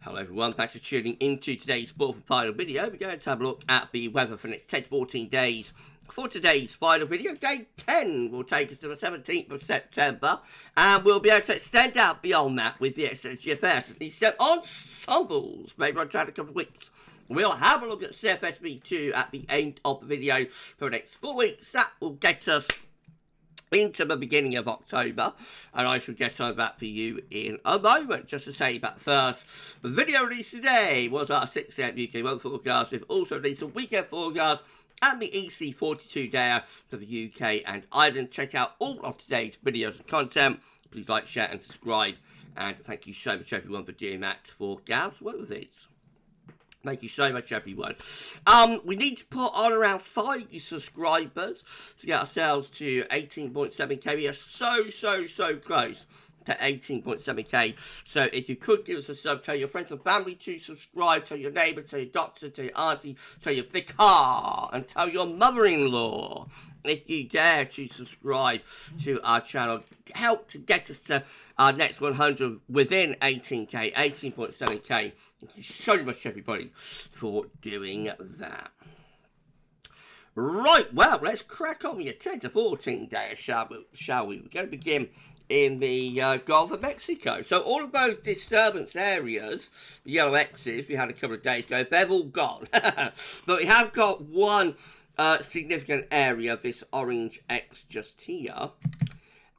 Hello everyone, thanks for tuning into today's fourth and final video. We're going to have a look at the weather for the next 10 to 14 days. For today's final video, day 10 will take us to the 17th of September, and we'll be able to extend out beyond that with the GFS and ECM ensembles, maybe on track a couple of weeks. We'll have a look at CFSV2 at the end of the video for the next 4 weeks. That will get us into the beginning of October, and I shall get on that for you in a moment. Just to say that first, the video released today was our 6 AM UK weather forecast. We've also released a weekend forecast and the EC42 day for the UK and Ireland. Check out all of today's videos and content. Please like, share and subscribe, and thank you so much everyone for doing that for GavsWeatherVids. Thank you so much, everyone. We need to put on around 5 subscribers to get ourselves to 18.7k. We are so close to 18.7k. So if you could give us a sub, tell your friends and family to subscribe, tell your neighbour, tell your doctor, tell your auntie, tell your vicar, and tell your mother-in-law. If you dare to subscribe to our channel, help to get us to our next 100 within 18k, 18.7k. Thank you so much, everybody, for doing that. Right, well, let's crack on with your 10 to 14 days, shall we? We're going to begin in the Gulf of Mexico. So all of those disturbance areas, the yellow X's, we had a couple of days ago, they've all gone. But we have got one significant area, this orange X just here.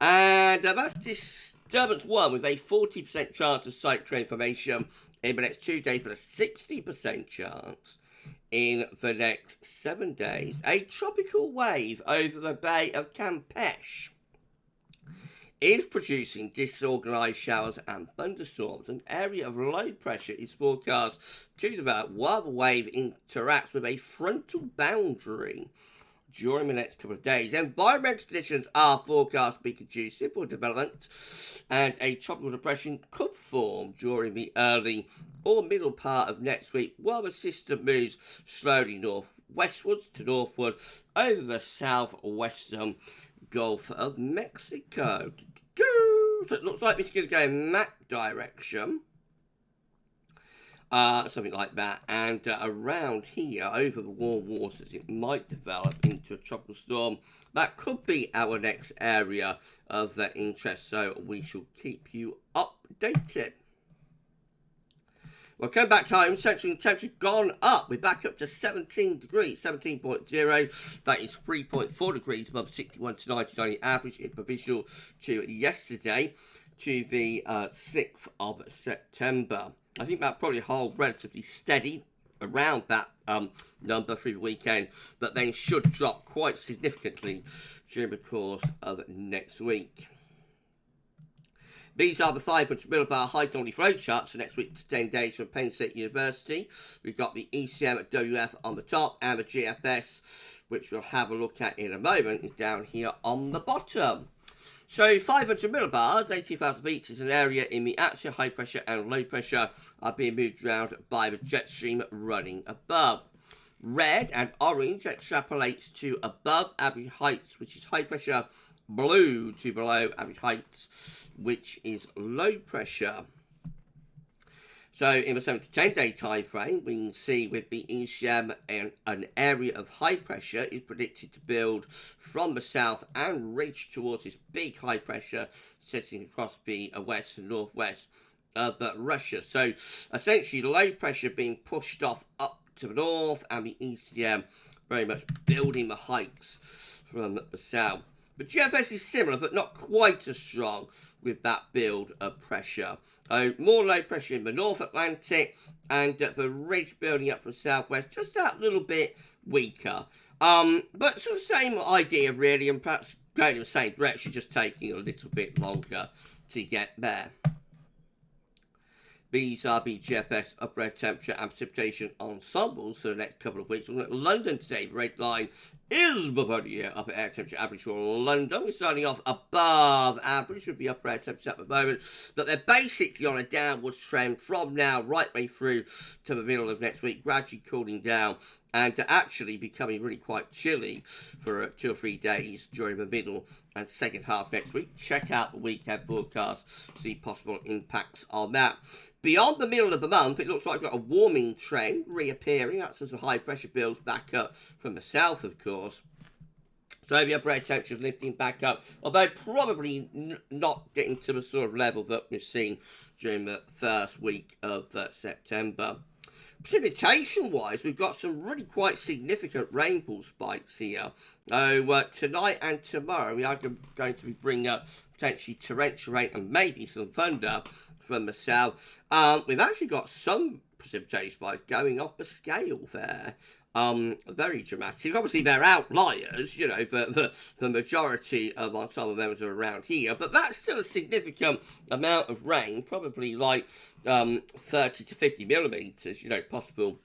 And that's disturbance 1 with a 40% chance of cyclone formation in the next 2 days, but a 60% chance in the next 7 days. A tropical wave over the Bay of Campeche is producing disorganized showers and thunderstorms. An area of low pressure is forecast to develop while the wave interacts with a frontal boundary during the next couple of days. Environmental conditions are forecast to be conducive for development, and a tropical depression could form during the early or middle part of next week while the system moves slowly northwestwards to northward over the southwestern Gulf of Mexico. So it looks like this is going to go in that direction. Something like that, and around here over the warm waters it might develop into a tropical storm. That could be our next area of interest, so we shall keep you updated. Well, coming back to home, central temperature gone up. We're back up to 17 degrees, 17.0. That is 3.4 degrees above 61 to 99 average in provisional to yesterday, to the 6th of September. I think that probably hold relatively steady around that number through the weekend, but then should drop quite significantly during the course of next week. These are the 500 millibar high quality flow charts for next week to 10 days from Penn State University. We've got the ECM at WF on the top, and the GFS, which we'll have a look at in a moment, is down here on the bottom. So 500 millibars, 80,000 feet, is an area in the atmosphere. High pressure and low pressure are being moved around by the jet stream running above. Red and orange extrapolates to above average heights, which is high pressure. Blue to below average heights, which is low pressure. So in the 7 to 10 day time frame, we can see with the ECM an area of high pressure is predicted to build from the south and reach towards this big high pressure sitting across the west and northwest of Russia. So essentially low pressure being pushed off up to the north, and the ECM very much building the heights from the south. The GFS is similar, but not quite as strong with that build of pressure. More low pressure in the North Atlantic, and the ridge building up from the southwest, just that little bit weaker. But sort of same idea really, and perhaps going in the same direction, just taking a little bit longer to get there. These are the GFS upper temperature and precipitation ensembles for the next couple of weeks. We're looking at London today, the red line is Bavaria upper air temperature average for London. We're starting off above average with the upper air temperature at the moment, but they're basically on a downwards trend from now right way through to the middle of next week, gradually cooling down and actually becoming really quite chilly for 2 or 3 days during the middle and second half next week. Check out the weekend broadcast, see possible impacts on that. Beyond the middle of the month, it looks like we've got a warming trend reappearing. That's as some high pressure builds back up from the south, of course. So the upper air temperature is lifting back up, although probably not getting to the sort of level that we've seen during the first week of September. Precipitation-wise, we've got some really quite significant rainfall spikes here. Tonight and tomorrow, we are going to be bringing up potentially torrential rain and maybe some thunder from the south. We've actually got some precipitation spikes going off the scale there. Very dramatic. Obviously, they're outliers, you know, the majority of ensemble members are around here, but that's still a significant amount of rain, probably like 30 to 50 millimetres, you know, possible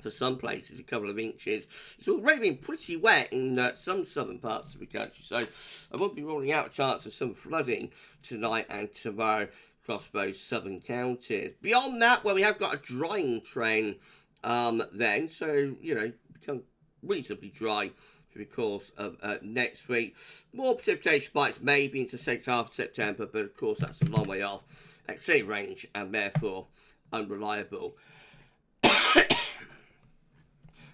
for some places, a couple of inches. It's already been pretty wet in some southern parts of the country, so I won't be ruling out a chance of some flooding tonight and tomorrow across both southern counties. Beyond that, well, we have got a drying trend then, so, you know, become reasonably dry through the course of next week. More precipitation spikes maybe into the second half of September, but of course that's a long way off. Exceeding range and therefore unreliable.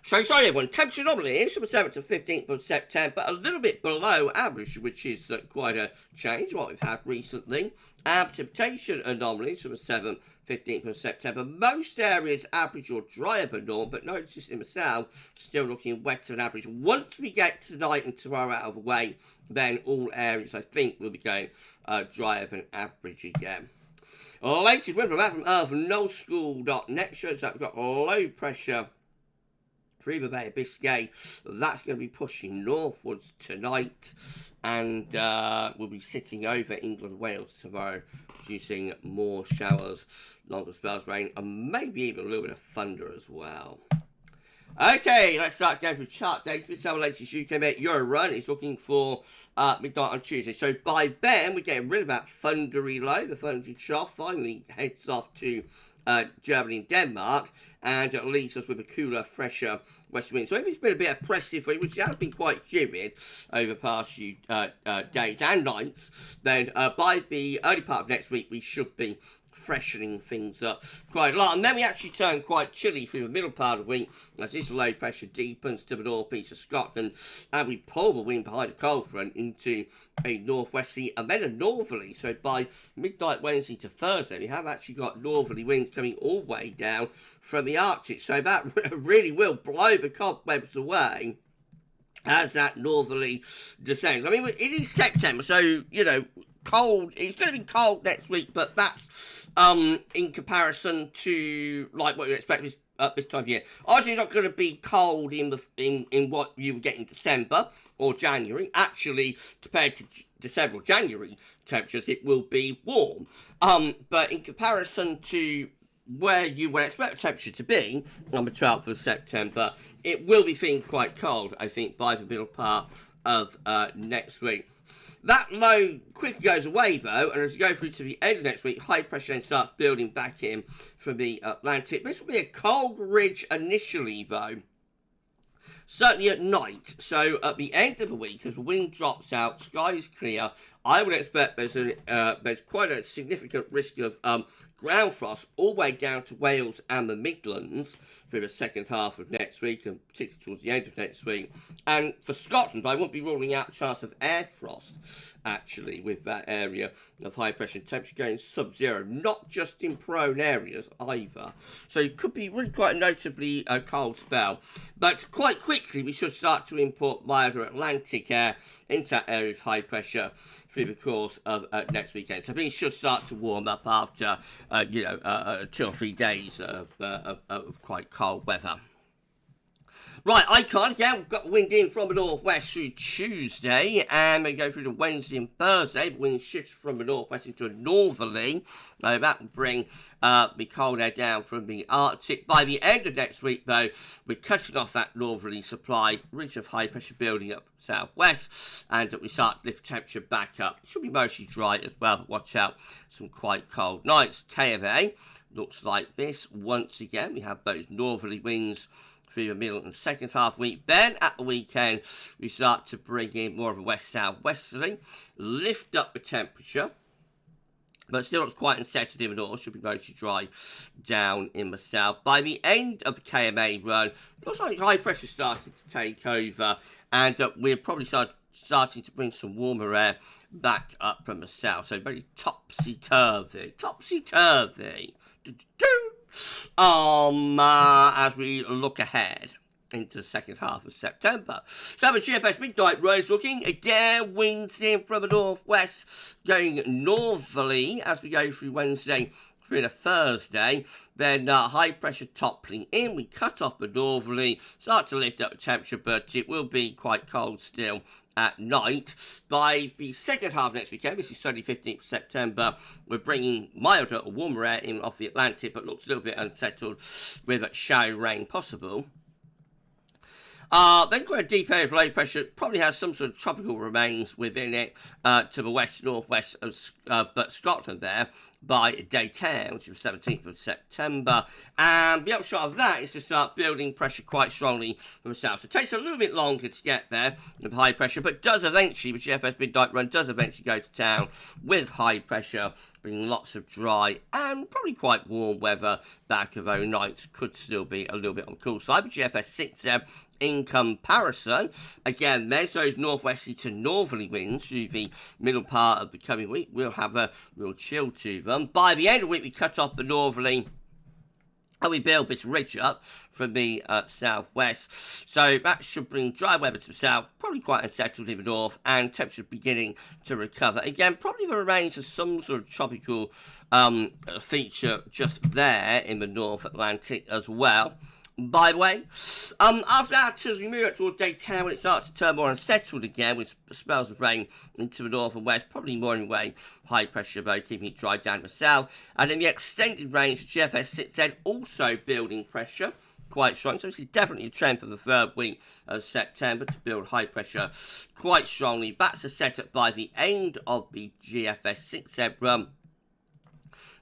So sorry everyone, temperature anomaly is from the 7th to 15th of September, a little bit below average, which is quite a change what we've had recently. Precipitation anomalies from the 7th, 15th of September. Most areas average or drier than normal, but notice in the south, still looking wetter than average. Once we get tonight and tomorrow out of the way, then all areas I think will be going drier than average again. Latest weather from earthnoschool.net shows that we've got low pressure through the Bay of Biscay. That's going to be pushing northwards tonight, and we'll be sitting over England and Wales tomorrow, producing more showers, longer spells of rain, and maybe even a little bit of thunder as well. Okay, let's start going through chart data. This is our latest UK Met Euro run. It's looking for midnight on Tuesday. So by then, we're getting rid of that thundery low. The thundery trough finally heads off to Germany and Denmark, and it leaves us with a cooler, fresher west wind. So if it's been a bit oppressive for you, which has been quite humid over the past few days and nights, then by the early part of next week, we should be freshening things up quite a lot. And then we actually turn quite chilly through the middle part of the week as this low pressure deepens to the northeast of Scotland, and we pull the wind behind a cold front into a northwesterly and then a northerly. So by midnight Wednesday to Thursday, we have actually got northerly winds coming all the way down from the Arctic. So that really will blow the cobwebs away as that northerly descends. I mean, it is September, so, you know, cold. It's going to be cold next week, but that's in comparison to like what you expect this time of year. Obviously, it's not going to be cold in what you would get in December or January. Actually, compared to December or January temperatures, it will be warm. But in comparison to where you would expect the temperature to be on the 12th of September, it will be feeling quite cold, I think, by the middle part of next week. That low quickly goes away, though, and as we go through to the end of next week, high pressure then starts building back in from the Atlantic. This will be a cold ridge initially, though, certainly at night. So at the end of the week, as the wind drops out, sky is clear, I would expect there's quite a significant risk of ground frost all the way down to Wales and the Midlands through the second half of next week, and particularly towards the end of next week. And for Scotland, I won't be ruling out a chance of air frost, actually, with that area of high pressure and temperature going sub-zero, not just in prone areas either. So it could be really quite a notably cold spell. But quite quickly, we should start to import milder Atlantic air into that area of high pressure through the course of next weekend. So things should start to warm up after, 2 or 3 days of quite cold weather. Right, icon, again, we've got wind in from the northwest through Tuesday, and we go through to Wednesday and Thursday. The wind shifts from the northwest into a northerly. That will bring the cold air down from the Arctic. By the end of next week, though, we're cutting off that northerly supply, ridge of high pressure building up southwest, and we start to lift temperature back up. It should be mostly dry as well, but watch out, some quite cold nights. K of A looks like this. Once again, we have those northerly winds through the middle and second half week. Then at the weekend, we start to bring in more of a west-south-westerly, lift up the temperature, but still looks quite unsettled in the north. Should be mostly dry down in the south. By the end of the KMA run, looks like high pressure starting to take over, and we're probably starting to bring some warmer air back up from the south. So very topsy-turvy. As we look ahead into the second half of September. So the GFS midnight rose looking again, winds in from the northwest, going northerly as we go through Wednesday through to Thursday. Then high pressure toppling in, we cut off the northerly, start to lift up the temperature, but it will be quite cold still at night. By the second half next weekend, this is Sunday 15th September, we're bringing milder or warmer air in off the Atlantic, but looks a little bit unsettled with shower rain possible. Then quite a deep area of low pressure, probably has some sort of tropical remains within it to the west-northwest of but Scotland there by day 10, which is the 17th of September. And the upshot of that is to start building pressure quite strongly from the south. So it takes a little bit longer to get there with high pressure, but does eventually, the GFS midnight run does eventually go to town with high pressure, bringing lots of dry and probably quite warm weather back, although nights could still be a little bit on the cool side. But GFS 6M in comparison, again, there's those northwesterly to northerly winds through the middle part of the coming week. We'll have a real chill to them. By the end of the week, we cut off the northerly and we build this ridge up from the southwest. So that should bring dry weather to the south, probably quite unsettled in the north, and temperature beginning to recover. Again, probably the remains of some sort of tropical feature just there in the North Atlantic as well. By the way, after that, as we move up towards day 10, when it starts to turn more unsettled again, with spells of rain into the north and west, probably more in the way high pressure, though, keeping it dry down the south. And in the extended range, the GFS 6Z also building pressure quite strong. So this is definitely a trend for the third week of September to build high pressure quite strongly. That's a setup by the end of the GFS 6Z run.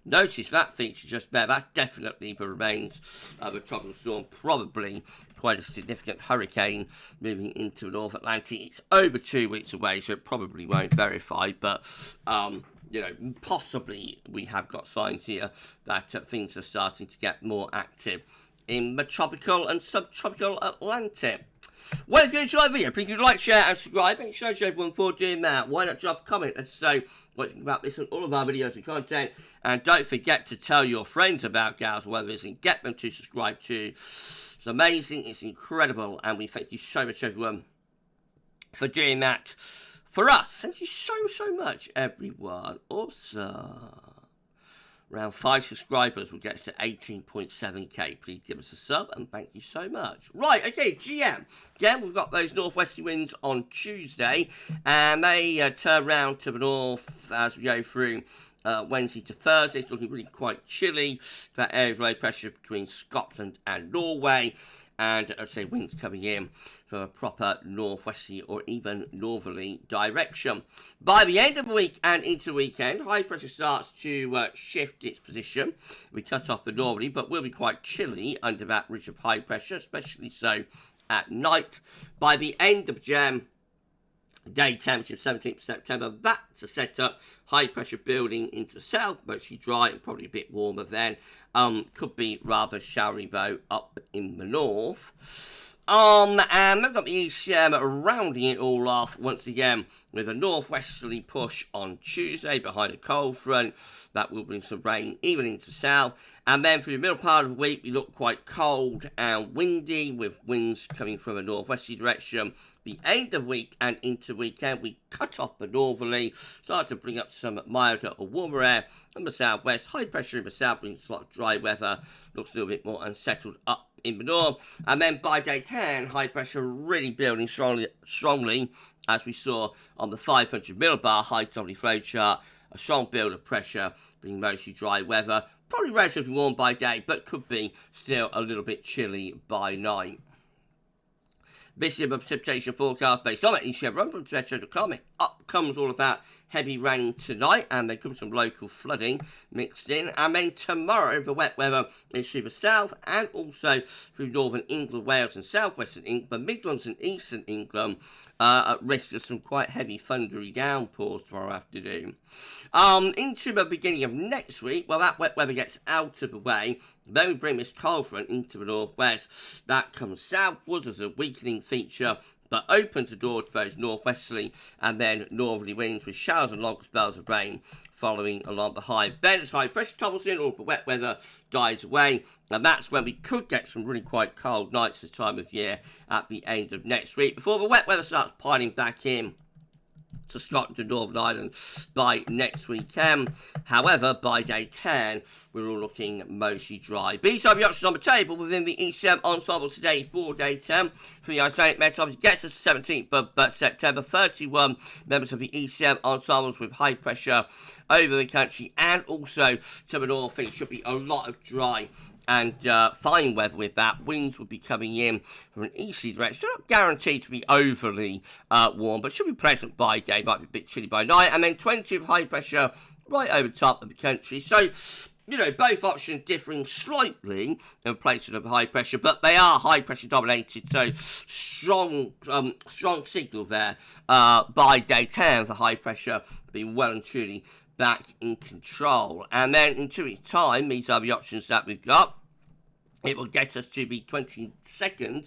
Notice that feature just there, that's definitely the remains of a tropical storm, probably quite a significant hurricane moving into the North Atlantic. It's over 2 weeks away, so it probably won't verify, but, you know, possibly we have got signs here that things are starting to get more active in the tropical and subtropical Atlantic. Well, if you enjoyed the video, please do like, share and subscribe. Make sure to everyone for doing that. Why not drop a comment and say what you think about this and all of our videos and content. And don't forget to tell your friends about GavsWeatherVids and get them to subscribe too. It's amazing, it's incredible, and we thank you so much, everyone, for doing that for us. Thank you so much, everyone. Awesome. Around 5 subscribers will get us to 18.7k. Please give us a sub and thank you so much. Right, okay, GM. Again, we've got those northwesterly winds on Tuesday, and they turn round to the north as we go through Wednesday to Thursday. It's looking really quite chilly. That area of low pressure between Scotland and Norway. And I'd say winds coming in from a proper northwesterly or even northerly direction. By the end of the week and into the weekend, high pressure starts to shift its position. We cut off the northerly, but will be quite chilly under that ridge of high pressure, especially so at night. By the end of Jan, day 10, which is 17th September, that's a setup. High pressure building into the south, mostly dry and probably a bit warmer then. Could be rather showery though up in the north. And they've got the ECM rounding it all off once again with a northwesterly push on Tuesday behind a cold front. That will bring some rain even into the south. And then for the middle part of the week, we look quite cold and windy with winds coming from a northwesterly direction the end of week and into weekend, we cut off the northerly, start to bring up some milder or warmer air from the southwest. High pressure in the south brings a lot of dry weather, looks a little bit more unsettled up in the north. And then by day 10, high pressure really building strongly as we saw on the 500 millibar high dominant flow chart. A strong build of pressure, bringing mostly dry weather. Probably relatively warm by day, but could be still a little bit chilly by night. This is a precipitation forecast based on it. ECM run from Twitter.com. Up comes all about heavy rain tonight, and there could be some local flooding mixed in. And then tomorrow, the wet weather is through the south and also through northern England, Wales, and southwestern England. The Midlands and eastern England at risk of some quite heavy thundery downpours tomorrow afternoon. Into the beginning of next week, well, that wet weather gets out of the way. Then we bring this cold front into the northwest. That comes southwards as a weakening feature, but opens the door to those northwesterly and then northerly winds with showers and long spells of rain following along behind. Then as high pressure tumbles in, all the wet weather dies away, and that's when we could get some really quite cold nights this time of year at the end of next week, before the wet weather starts piling back in to Scotland and Northern Ireland by next weekend. However, by day 10, we're all looking mostly dry. B-side options on the table within the ECM ensemble today for day 10. For the Icelandic Met, obviously gets us 17th of September. 31 members of the ECM ensembles with high pressure over the country, and also to the north. It should be a lot of dry and fine weather with that. Winds will be coming in from an easterly direction. Not guaranteed to be overly warm, but should be pleasant by day. Might be a bit chilly by night. And then 20 of high pressure right over top of the country. So, you know, both options differing slightly in places of high pressure, but they are high pressure dominated. So strong signal there by day 10 for high pressure being well and truly back in control. And then in 2 weeks' time, these are the options that we've got. It will get us to the 22nd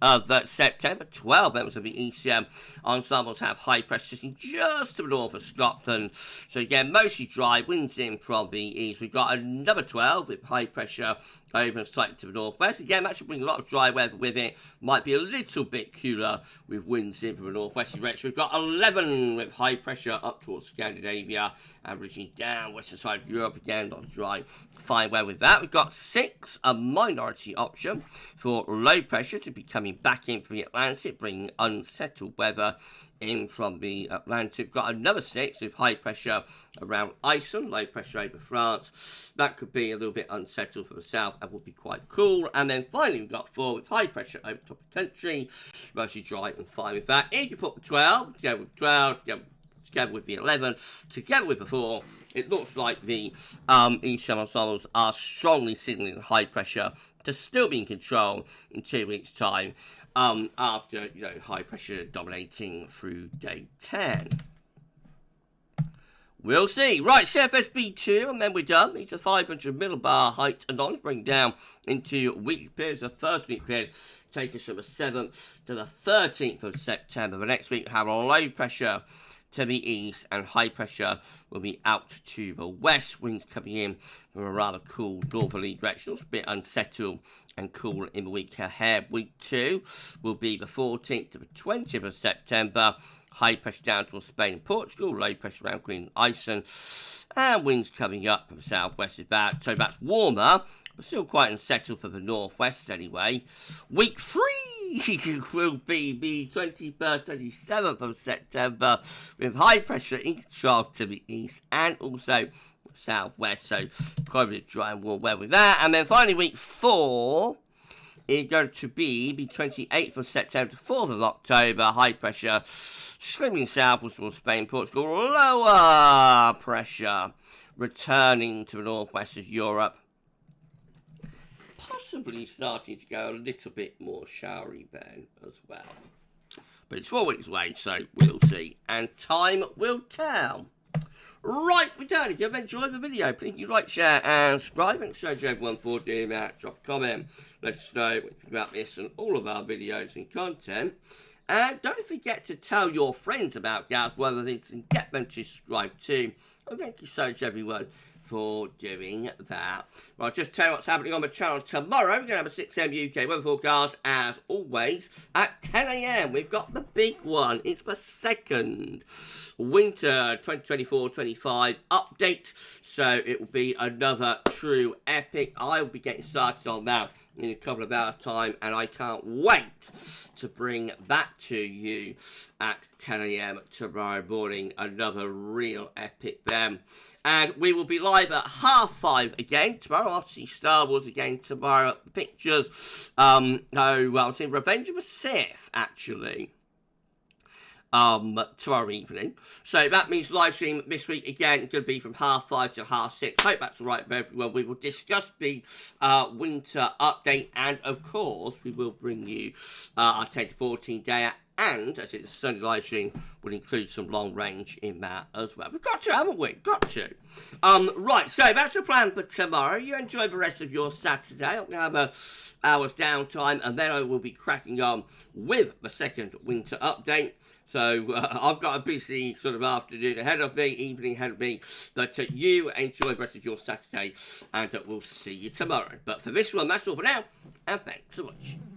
of September. 12 members of the ECM ensembles have high pressure sitting just to the north of Scotland. So again, mostly dry, winds in from the east. We've got another 12 with high pressure over slightly to the northwest. Again, that should bring a lot of dry weather with it. Might be a little bit cooler with winds in from the northwest direction. We've got 11 with high pressure up towards Scandinavia and reaching down western side of Europe. Again, not dry, fine weather with that. We've got 6, a minority option for low pressure to be coming back in from the Atlantic, bringing unsettled weather in from the Atlantic. We've got another 6 with high pressure around Iceland, low pressure over France. That could be a little bit unsettled for the south and would be quite cool. And then finally we've got 4 with high pressure over top of the country, mostly dry and fine with that. If you put the 12 together with 12, together with the 11, together with the 4, it looks like the ECM ensembles are strongly signalling high pressure to still be in control in 2 weeks' time, after, you know, high pressure dominating through day 10. We'll see. Right, CFSB2, and then we're done. These are 500 millibar height and on, bring down into weekly periods. The first week period take us from the 7th to the 13th of September. The next week, have a low pressure to the east, and high pressure will be out to the west. Winds coming in from a rather cool northerly direction. It's a bit unsettled and cool in the week ahead. Week 2 will be the 14th to the 20th of September. High pressure down towards Spain and Portugal. Low pressure around Greenland, Iceland. And winds coming up from the southwest is bad. So that's warmer, but still quite unsettled for the northwest anyway. Week 3 will be the 21st, 27th of September, with high pressure in control to the east and also southwest. So quite a bit of dry and warm weather with that. And then finally, week 4 is going to be the 28th of September to 4th of October. High pressure slimming southwards towards Spain, Portugal. Lower pressure returning to the northwest of Europe. Possibly starting to go a little bit more showery then as well. But it's 4 weeks away, so we'll see. And time will tell. Right, we're done. If you've enjoyed the video, please like, share, and subscribe. And show to everyone for doing that. Drop a comment. Let us know what you think about this and all of our videos and content. And don't forget to tell your friends about GavsWeatherVids and get them to subscribe too. And thank you so much, everyone, for for doing that. Well, I'll just tell you what's happening on the channel tomorrow. We're going to have a 6 a.m. UK weather forecast, as always. At 10 a.m, we've got the big one. It's the second winter 2024-25 update. So it will be another true epic. I will be getting started on that in a couple of hours' time, and I can't wait to bring that to you at 10 a.m. tomorrow morning. Another real epic then. And we will be live at 5:30 again tomorrow. I'll see Star Wars again tomorrow at the pictures. I'm seeing Revenge of the Sith, actually, tomorrow evening. So that means live stream this week again. It's going to be from 5:30 to 6:30. Hope that's all right for everyone. We will discuss the winter update, and of course we will bring you our 10 to 14 day, and as it's a Sunday live stream, will include some long range in that as well. We've got to, haven't we? Got to. Right, so that's the plan for tomorrow. You enjoy the rest of your Saturday. I'm going to have a hour's downtime, and then I will be cracking on with the second winter update. So I've got a busy sort of afternoon ahead of me, evening ahead of me, but you enjoy the rest of your Saturday, and we'll see you tomorrow. But for this one, that's all for now, and thanks for watching.